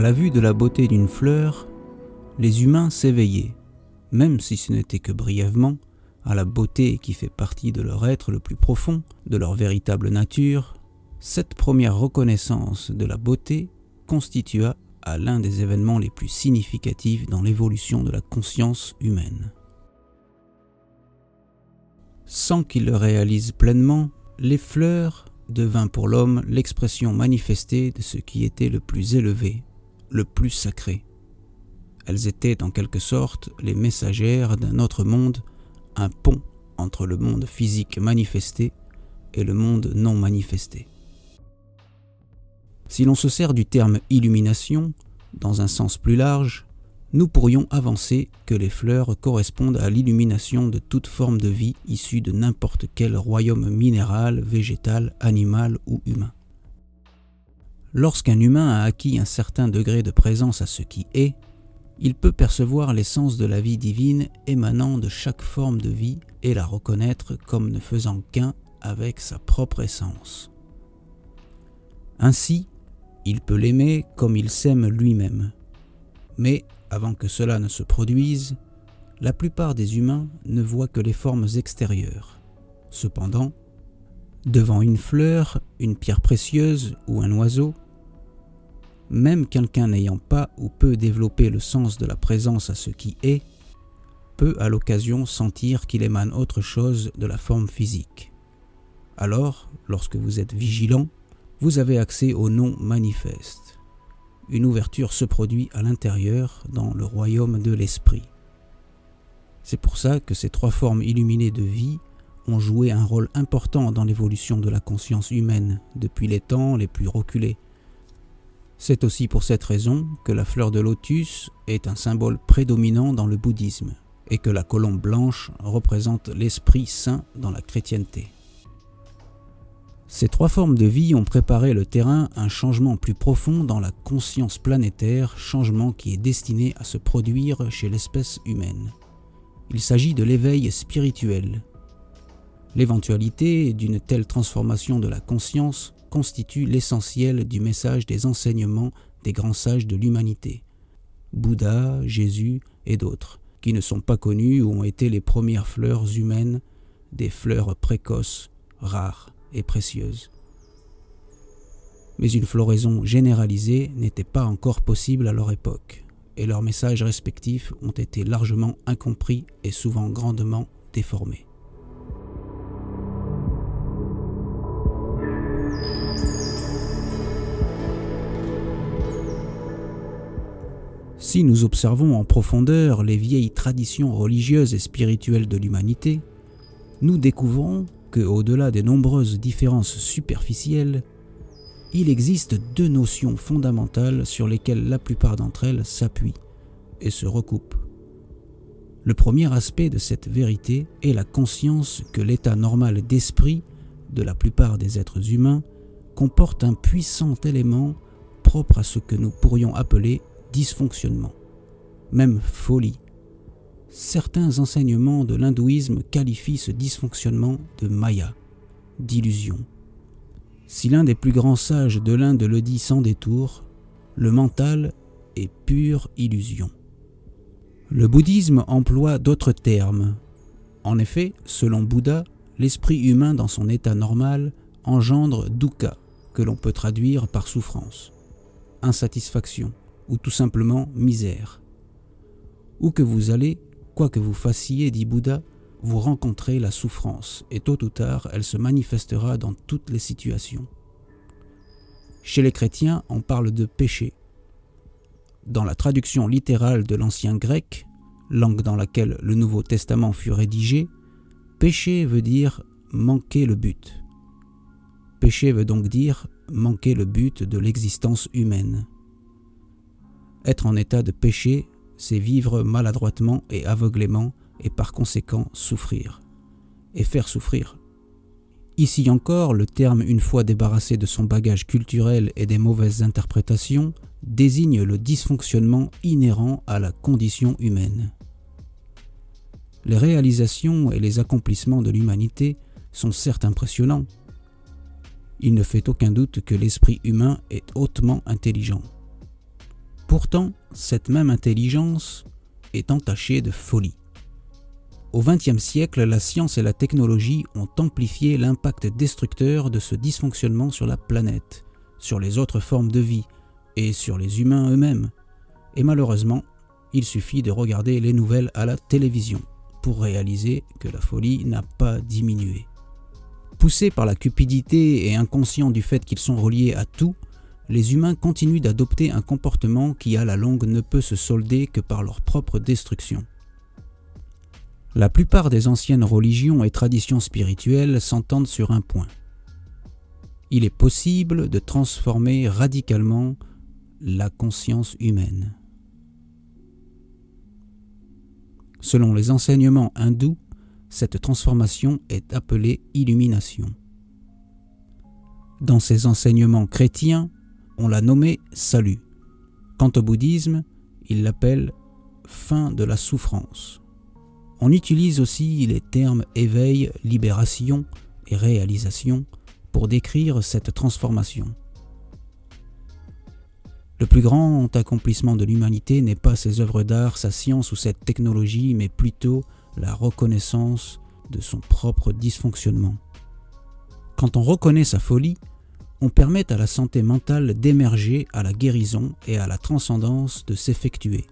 À la vue de la beauté d'une fleur, les humains s'éveillaient, même si ce n'était que brièvement, à la beauté qui fait partie de leur être le plus profond, de leur véritable nature. Cette première reconnaissance de la beauté constitua à l'un des événements les plus significatifs dans l'évolution de la conscience humaine. Sans qu'il le réalise pleinement, les fleurs devinrent pour l'homme l'expression manifestée de ce qui était le plus élevé, le plus sacré. Elles étaient en quelque sorte les messagères d'un autre monde, un pont entre le monde physique manifesté et le monde non manifesté. Si l'on se sert du terme illumination, dans un sens plus large, nous pourrions avancer que les fleurs correspondent à l'illumination de toute forme de vie issue de n'importe quel royaume minéral, végétal, animal ou humain. Lorsqu'un humain a acquis un certain degré de présence à ce qui est, il peut percevoir l'essence de la vie divine émanant de chaque forme de vie et la reconnaître comme ne faisant qu'un avec sa propre essence. Ainsi, il peut l'aimer comme il s'aime lui-même. Mais, avant que cela ne se produise, la plupart des humains ne voient que les formes extérieures. Cependant, devant une fleur, une pierre précieuse ou un oiseau, même quelqu'un n'ayant pas ou peu développé le sens de la présence à ce qui est, peut à l'occasion sentir qu'il émane autre chose de la forme physique. Alors, lorsque vous êtes vigilant, vous avez accès au non manifeste. Une ouverture se produit à l'intérieur, dans le royaume de l'esprit. C'est pour ça que ces trois formes illuminées de vie ont joué un rôle important dans l'évolution de la conscience humaine depuis les temps les plus reculés. C'est aussi pour cette raison que la fleur de lotus est un symbole prédominant dans le bouddhisme et que la colombe blanche représente l'Esprit Saint dans la chrétienté. Ces trois formes de vie ont préparé le terrain à un changement plus profond dans la conscience planétaire, changement qui est destiné à se produire chez l'espèce humaine. Il s'agit de l'éveil spirituel. L'éventualité d'une telle transformation de la conscience constitue l'essentiel du message des enseignements des grands sages de l'humanité, Bouddha, Jésus et d'autres, qui ne sont pas connus ou ont été les premières fleurs humaines, des fleurs précoces, rares et précieuses. Mais une floraison généralisée n'était pas encore possible à leur époque, et leurs messages respectifs ont été largement incompris et souvent grandement déformés. Si nous observons en profondeur les vieilles traditions religieuses et spirituelles de l'humanité, nous découvrons que, au-delà des nombreuses différences superficielles, il existe deux notions fondamentales sur lesquelles la plupart d'entre elles s'appuient et se recoupent. Le premier aspect de cette vérité est la conscience que l'état normal d'esprit de la plupart des êtres humains comporte un puissant élément propre à ce que nous pourrions appeler dysfonctionnement, même folie. Certains enseignements de l'hindouisme qualifient ce dysfonctionnement de maya, d'illusion. Si l'un des plus grands sages de l'Inde le dit sans détour, le mental est pure illusion. Le bouddhisme emploie d'autres termes. En effet, selon Bouddha, l'esprit humain dans son état normal engendre dukkha, que l'on peut traduire par souffrance, insatisfaction ou tout simplement misère. Où que vous allez, quoi que vous fassiez, dit Bouddha, vous rencontrez la souffrance, et tôt ou tard, elle se manifestera dans toutes les situations. Chez les chrétiens, on parle de péché. Dans la traduction littérale de l'ancien grec, langue dans laquelle le Nouveau Testament fut rédigé, péché veut dire manquer le but. Péché veut donc dire manquer le but de l'existence humaine. Être en état de péché, c'est vivre maladroitement et aveuglément et par conséquent souffrir. Et faire souffrir. Ici encore, le terme, une fois débarrassé de son bagage culturel et des mauvaises interprétations, désigne le dysfonctionnement inhérent à la condition humaine. Les réalisations et les accomplissements de l'humanité sont certes impressionnants. Il ne fait aucun doute que l'esprit humain est hautement intelligent. Pourtant, cette même intelligence est entachée de folie. Au XXe siècle, la science et la technologie ont amplifié l'impact destructeur de ce dysfonctionnement sur la planète, sur les autres formes de vie et sur les humains eux-mêmes. Et malheureusement, il suffit de regarder les nouvelles à la télévision pour réaliser que la folie n'a pas diminué. Poussés par la cupidité et inconscients du fait qu'ils sont reliés à tout, les humains continuent d'adopter un comportement qui à la longue ne peut se solder que par leur propre destruction. La plupart des anciennes religions et traditions spirituelles s'entendent sur un point. Il est possible de transformer radicalement la conscience humaine. Selon les enseignements hindous, cette transformation est appelée illumination. Dans ces enseignements chrétiens, on l'a nommé salut. Quant au bouddhisme, il l'appelle fin de la souffrance. On utilise aussi les termes éveil, libération et réalisation pour décrire cette transformation. Le plus grand accomplissement de l'humanité n'est pas ses œuvres d'art, sa science ou cette technologie, mais plutôt la reconnaissance de son propre dysfonctionnement. Quand on reconnaît sa folie, on permet à la santé mentale d'émerger, à la guérison et à la transcendance de s'effectuer.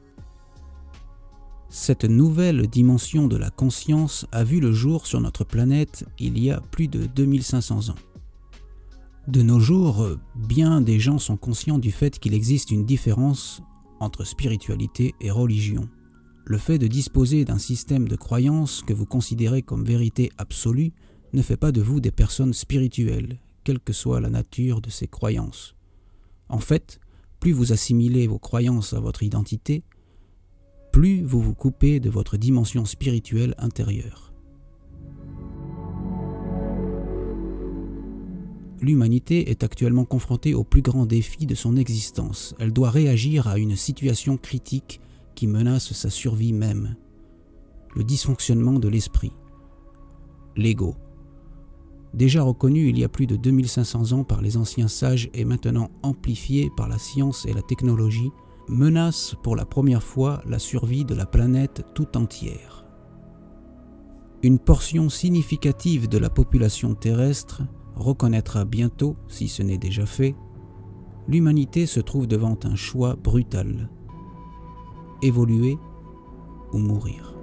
Cette nouvelle dimension de la conscience a vu le jour sur notre planète il y a plus de 2500 ans. De nos jours, bien des gens sont conscients du fait qu'il existe une différence entre spiritualité et religion. Le fait de disposer d'un système de croyances que vous considérez comme vérité absolue ne fait pas de vous des personnes spirituelles, quelle que soit la nature de ces croyances. En fait, plus vous assimilez vos croyances à votre identité, plus vous vous coupez de votre dimension spirituelle intérieure. L'humanité est actuellement confrontée au plus grand défi de son existence. Elle doit réagir à une situation critique qui menace sa survie même. Le dysfonctionnement de l'esprit. L'ego. Déjà reconnu il y a plus de 2500 ans par les anciens sages et maintenant amplifié par la science et la technologie, menace pour la première fois la survie de la planète tout entière. Une portion significative de la population terrestre reconnaîtra bientôt, si ce n'est déjà fait, l'humanité se trouve devant un choix brutal: évoluer ou mourir.